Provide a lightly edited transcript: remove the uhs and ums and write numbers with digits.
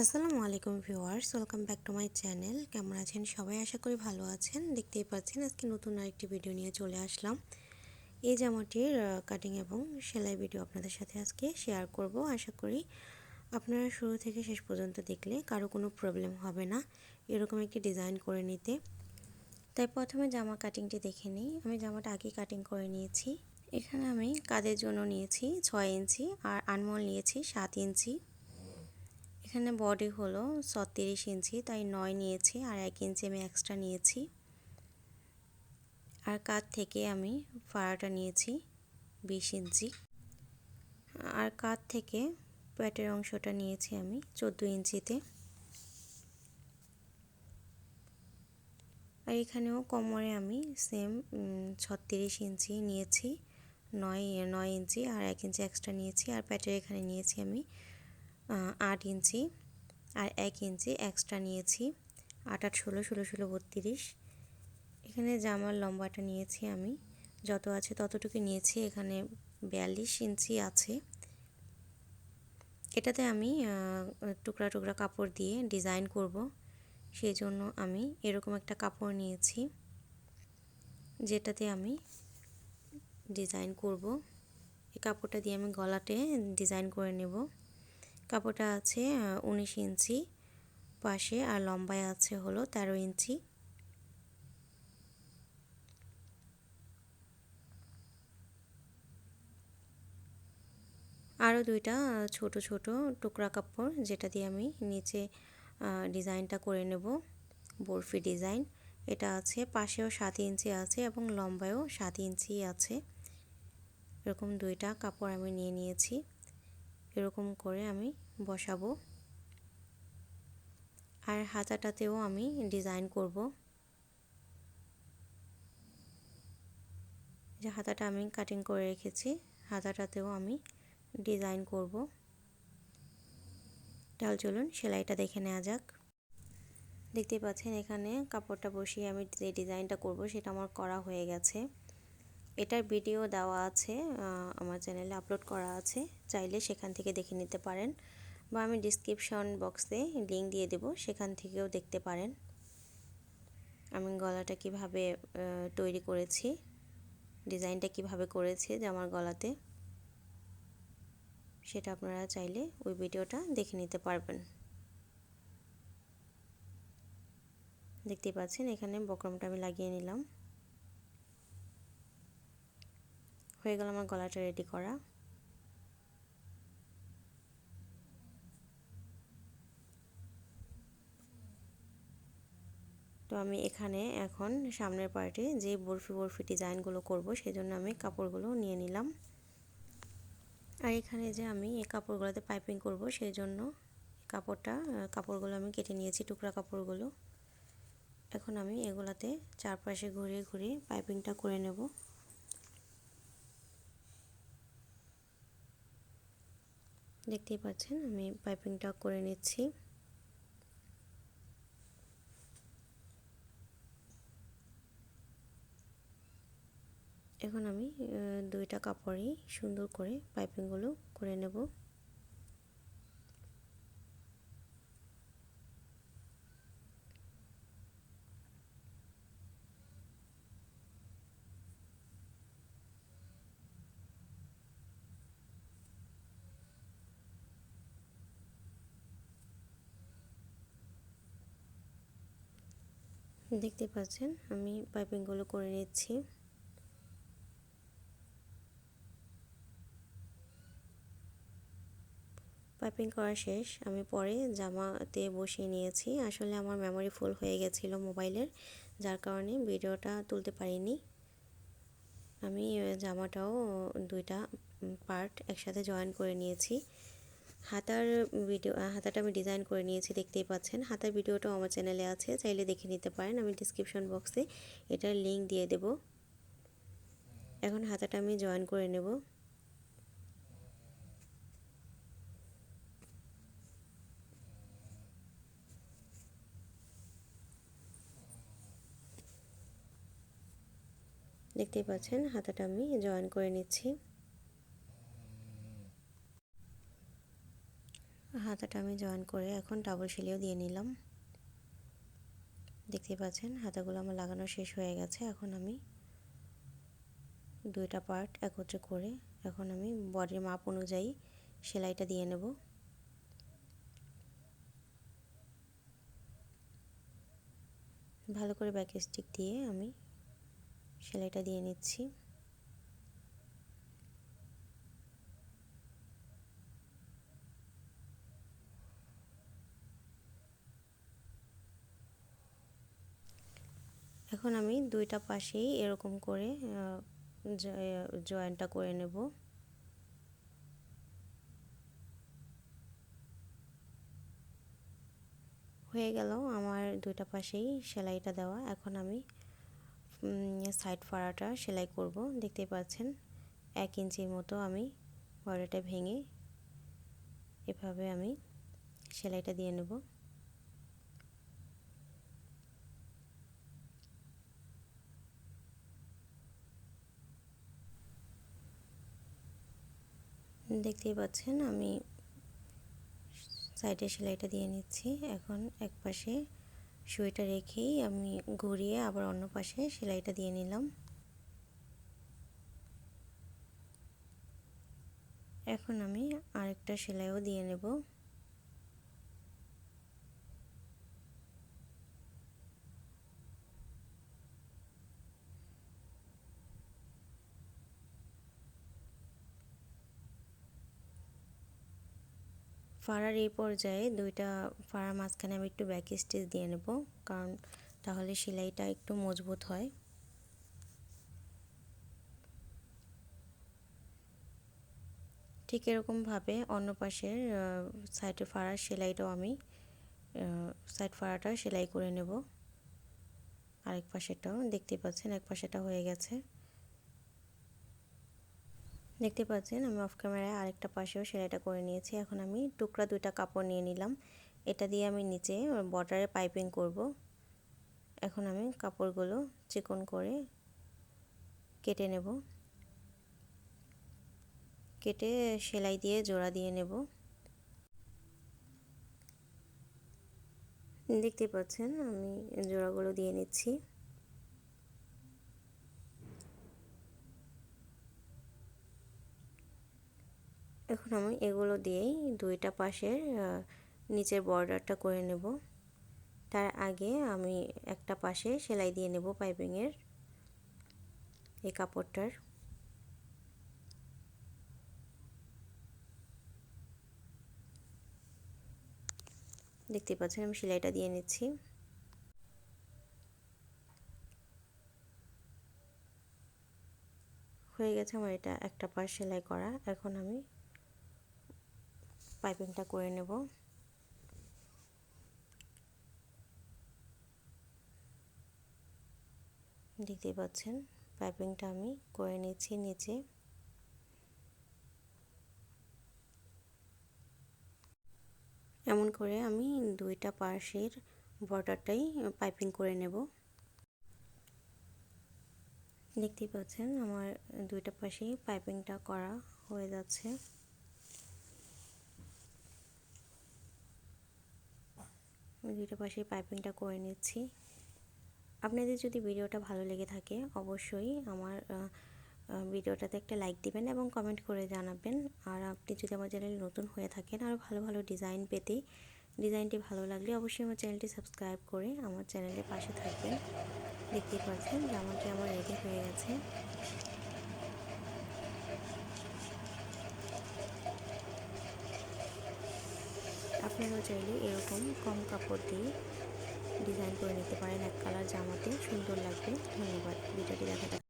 আসসালামু আলাইকুম viewers, welcome back to my channel. কেমন আছেন সবাই? আশা করি ভালো আছেন। দেখতেই পাচ্ছেন আজকে নতুন আরেকটি ভিডিও নিয়ে চলে আসলাম। এই জামাটির কাটিং এবং সেলাই ভিডিও আপনাদের সাথে আজকে শেয়ার করব। আশা করি আপনারা শুরু থেকে শেষ পর্যন্ত দেখলে কারো কোনো প্রবলেম হবে না এরকম একটি ডিজাইন করে নিতে। তাই প্রথমে জামা কাটিংটি দেখে নিই। আমি জামাটা আগে কাটিং করে নিয়েছি। এখানে আমি কাঁধের জন্য নিয়েছি 6 ইঞ্চি আর আনমোল নিয়েছি 7 ইঞ্চি। এখানে বডি হলো 36 ইঞ্চি, তাই 9 নিয়েছি আর 1 ইঞ্চি আমি এক্সট্রা নিয়েছি। আর কাঁধ থেকে আমি ফাড়াটা নিয়েছি 20 ইঞ্চি। আর কাঁধ থেকে পেটের অংশটা নিয়েছি আমি 14 ইঞ্চিতে। আর এখানেও কোমরে আমি সেম 36 ইঞ্চি নিয়েছি, 9 ইঞ্চি আর 1 ইঞ্চি এক্সট্রা নিয়েছি। আর পেটের এখানে নিয়েছি আমি 8 ইঞ্চি আর 1 ইঞ্চি এক্সট্রা নিয়েছি। 8 8 16 16 16 32। এখানে জামার লম্বাটা নিয়েছি আমি যত আছে ততটুকু নিয়েছি। এখানে 42 ইঞ্চি আছে। এটাতে আমি টুকরা টুকরা কাপড় দিয়ে ডিজাইন করব, সেই জন্য আমি এরকম একটা কাপড় নিয়েছি যেটাতে আমি ডিজাইন করব। এই কাপড়টা দিয়ে আমি গলাতে ডিজাইন করে নেব। কাপড়টা আছে 19 ইঞ্চি পাশে আর লম্বায় আছে হলো 13 ইঞ্চি। আরও দুইটা ছোট ছোট টুকরা কাপড় যেটা দিয়ে আমি নিচে ডিজাইনটা করে নেব, বরফি ডিজাইন। এটা আছে পাশেও 7 ইঞ্চি আছে এবং লম্বায়ও 7 ইঞ্চি আছে। এরকম দুইটা কাপড় আমি নিয়ে নিয়েছি। এরকম করে আমি বসাবো। আর হাতাটাতেও আমি ডিজাইন করব। যে হাতাটা আমি কাটিং করে রেখেছি, হাতাটাতেও আমি ডিজাইন করব। তাহলে চলুন সেলাইটা দেখে নেওয়া যাক। দেখতেই পাচ্ছেন এখানে কাপড়টা বসিয়ে আমি যে ডিজাইনটা করব সেটা আমার করা হয়ে গেছে। এটার ভিডিও দেওয়া আছে, আমার চ্যানেলে আপলোড করা আছে, চাইলে সেখান থেকে দেখে নিতে পারেন বা আমি ডিসক্রিপশন বক্সে লিংক দিয়ে দেব, সেখান থেকেও দেখতে পারেন আমি গলাটা কিভাবে তৈরি করেছি, ডিজাইনটা কিভাবে করেছি জামার গলাতে, সেটা আপনারা চাইলে ওই ভিডিওটা দেখে নিতে পারবেন। দেখতেই পাচ্ছেন এখানে বক্রমটা আমি লাগিয়ে নিলাম। হয়ে গেল আমার গলাটা রেডি করা। তো আমি এখানে এখন সামনের পার্টে যে বরফি বরফি ডিজাইনগুলো করব সেজন্য আমি কাপড়গুলো নিয়ে নিলাম। আর এখানে যে আমি এই কাপড়গুলোতে পাইপিং করব সেই জন্য কাপড়গুলো আমি কেটে নিয়েছি, টুকরা কাপড়গুলো। এখন আমি এগুলাতে চারপাশে ঘুরিয়ে ঘুরিয়ে পাইপিংটা করে নেব। দেখতেই পাচ্ছেন আমি পাইপিংটা করে নিচ্ছি। এখন আমি দুইটা কাপড়ই সুন্দর করে পাইপিংগুলো করে নেব। দেখতে পাচ্ছেন আমি পাইপিংগুলো করে নিচ্ছি। পাইপিং করা শেষ, আমি পরে জামাতে বসিয়ে নিয়েছি। আসলে আমার মেমোরি ফুল হয়ে গেছিলো মোবাইলের, যার কারণে ভিডিওটা তুলতে পারিনি। আমি জামাটাও দুইটা পার্ট একসাথে জয়েন করে নিয়েছি। হাতাটা আমি ডিজাইন করে নিয়েছি, দেখতেই পাচ্ছেন। হাতার ভিডিওটাও আমার চ্যানেলে আছে, চাইলে দেখে নিতে পারেন। আমি ডিসক্রিপশন বক্সে এটার লিংক দিয়ে দেব। এখন হাতাটা আমি জয়েন করে নেব। দেখতেই পাচ্ছেন হাতাটা আমি জয়েন করে নিচ্ছি। হাতাটা আমি জয়েন করে এখন ডাবল সেলাইও দিয়ে নিলাম। দেখতে পাচ্ছেন হাতাগুলো আমার লাগানো শেষ হয়ে গেছে। এখন আমি দুইটা পার্ট একত্রে করে এখন আমি বডির মাপ অনুযায়ী সেলাইটা দিয়ে নেব। ভালো করে ব্যাক স্টিক দিয়ে আমি সেলাইটা দিয়ে নিচ্ছি। এখন আমি দুইটা পাশেই এরকম করে জয়েন্টটা করে নেব। হয়ে গেল আমার দুইটা পাশেই সেলাইটা দেওয়া। এখন আমি সাইড ফাড়াটা সেলাই করব। দেখতেই পাচ্ছেন 1 ইঞ্চির মতো আমি বর্ডারটা ভেঙে এভাবে আমি সেলাইটা দিয়ে নেব। দেখতেই পাচ্ছেন আমি সাইডে সেলাইটা দিয়ে নিচ্ছি। এখন এক পাশে সুইটা রেখেই আমি ঘুরিয়ে আবার অন্য পাশে সেলাইটা দিয়ে নিলাম। এখন আমি আরেকটা সেলাইও দিয়ে নেব। ফাড়ার এই পর্যায়ে দুইটা ফাড়ার মাঝখানে আমি একটু ব্যাক স্টিচ দিয়ে নেব, কারণ তাহলে সেলাইটা একটু মজবুত হয়। ঠিক এরকমভাবে অন্য পাশের সাইডে ফাড়ার সেলাইটাও আমি সাইড ফাড়াটা সেলাই করে নেব। আরেক পাশেটাও দেখতেই পাচ্ছেন এক পাশেটা হয়ে গেছে। দেখতে পাচ্ছেন আমি অফ ক্যামেরায় আরেকটা পাশেও সেলাইটা করে নিয়েছি। এখন আমি টুকরা দুইটা কাপড় নিয়ে নিলাম, এটা দিয়ে আমি নিচে বর্ডারে পাইপিং করব। এখন আমি কাপড়গুলো চিকন করে কেটে নেব, কেটে সেলাই দিয়ে জোড়া দিয়ে নেব। দেখতে পাচ্ছেন আমি জোড়াগুলো দিয়ে নিচ্ছি। এখন আমি এগুলো দিয়েই দুইটা পাশের নিচের বর্ডারটা করে নেব। তার আগে আমি একটা পাশে সেলাই দিয়ে নেব পাইপিংয়ের এই কাপড়টার। দেখতে পাচ্ছেন আমি সেলাইটা দিয়ে নিচ্ছি। হয়ে গেছে আমার এটা একটা পাশ সেলাই করা। এখন আমি পাইপিংটা করে নেব। দেখতে পাচ্ছেন পাইপিংটা আমি করে নিচ্ছি নিচে। এমন করে আমি দুইটা পাশের বর্ডারটাই পাইপিং করে নেব। দেখতেই পাচ্ছেন আমার দুইটা পাশেই পাইপিংটা করা হয়ে যাচ্ছে। আমি দুইটা পাশেই পাইপিংটা করে নিচ্ছি। আপনাদের যদি ভিডিওটা ভালো লেগে থাকে অবশ্যই আমার ভিডিওটাতে একটা লাইক দিবেন এবং কমেন্ট করে জানাবেন। আর আপনি যদি আমার চ্যানেলে নতুন হয়ে থাকেন আর ভালো ভালো ডিজাইন পেতে, ডিজাইনটি ভালো লাগলে অবশ্যই আমার চ্যানেলটি সাবস্ক্রাইব করে আমার চ্যানেলের পাশে থাকবেন। দেখতেই পাচ্ছেন জামাটি আমার রেডি হয়ে গেছে। আপনারাও চাইলে এরকম কম কাপড় দিয়ে ডিজাইন করে নিতে পারেন এক কালার জামাতে, সুন্দর লাগবে। ধন্যবাদ ভিডিওটি দেখার জন্য।